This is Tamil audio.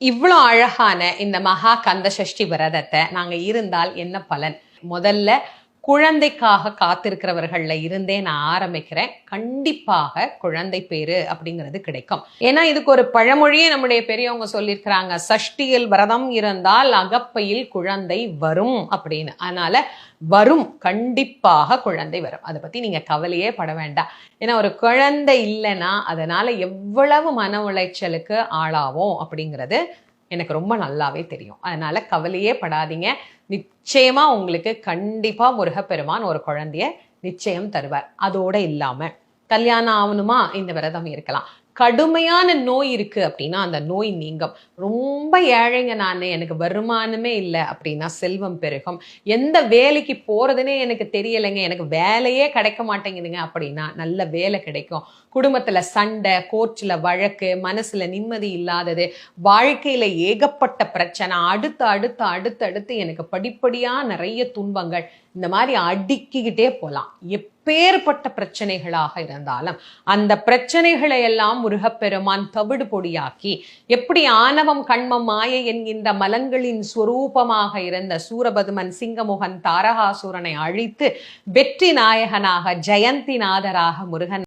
இவ்ளோ அழகான இந்த மகா கந்த சஷ்டி விரதத்தை நாங்க இருந்தால் என்ன பலன்? முதல்ல குழந்தைக்காக காத்திருக்கிறவர்கள்ல இருந்தே நான் ஆரம்பிக்கிறேன். கண்டிப்பாக குழந்தை பேரு அப்படிங்கிறது கிடைக்கும். ஏன்னா இதுக்கு ஒரு பழமொழியே நம்முடைய பெரியவங்க சொல்லியிருக்கிறாங்க. சஷ்டியில் விரதம் இருந்தால் அகப்பையில் குழந்தை வரும் அப்படின்னு. அதனால வரும், கண்டிப்பாக குழந்தை வரும். அதை பத்தி நீங்க கவலையே பட வேண்டாம். ஏன்னா ஒரு குழந்தை இல்லைன்னா அதனால எவ்வளவு மன உளைச்சலுக்கு ஆளாவோம் அப்படிங்கிறது எனக்கு ரொம்ப நல்லாவே தெரியும். அதனால கவலையே படாதீங்க. நிச்சயமா உங்களுக்கு கண்டிப்பா முருகப்பெருமான் ஒரு குழந்தைய நிச்சயம் தருவார். அதோட இல்லாம கல்யாணம் ஆகணுமா இந்த விரதம் இருக்கலாம். கடுமையான நோய் இருக்கு அப்படின்னா அந்த நோய் நீங்கும். ரொம்ப ஏழைங்க நான், எனக்கு வருமானமே இல்லை அப்படின்னா செல்வம் பெருகும். எந்த வேலைக்கு போறதுன்னே எனக்கு தெரியலைங்க, எனக்கு வேலையே கிடைக்க மாட்டேங்குதுங்க அப்படின்னா நல்ல வேலை கிடைக்கும். குடும்பத்துல சண்டை, கோர்ட்ல வழக்கு, மனசுல நிம்மதி இல்லாதது, வாழ்க்கையில ஏகப்பட்ட பிரச்சனை, அடுத்து அடுத்து அடுத்து அடுத்து எனக்கு படிப்படியா நிறைய துன்பங்கள், இந்த மாதிரி அடுக்கிக்கிட்டே போலாம். எப்பேற்பட்ட பிரச்சனைகளாக இருந்தாலும் அந்த பிரச்சனைகளை எல்லாம் முருகப்பெருமான் தவிடு பொடியாக்கி, எப்படி ஆணவம் கண்மம் மாயை என்கின்ற மலங்களின் ஸ்வரூபமாக இருந்த சூரபதுமன் சிங்கமுகன் தாரகாசூரனை அழித்து வெற்றி நாயகனாக ஜெயந்திநாதராக முருகன்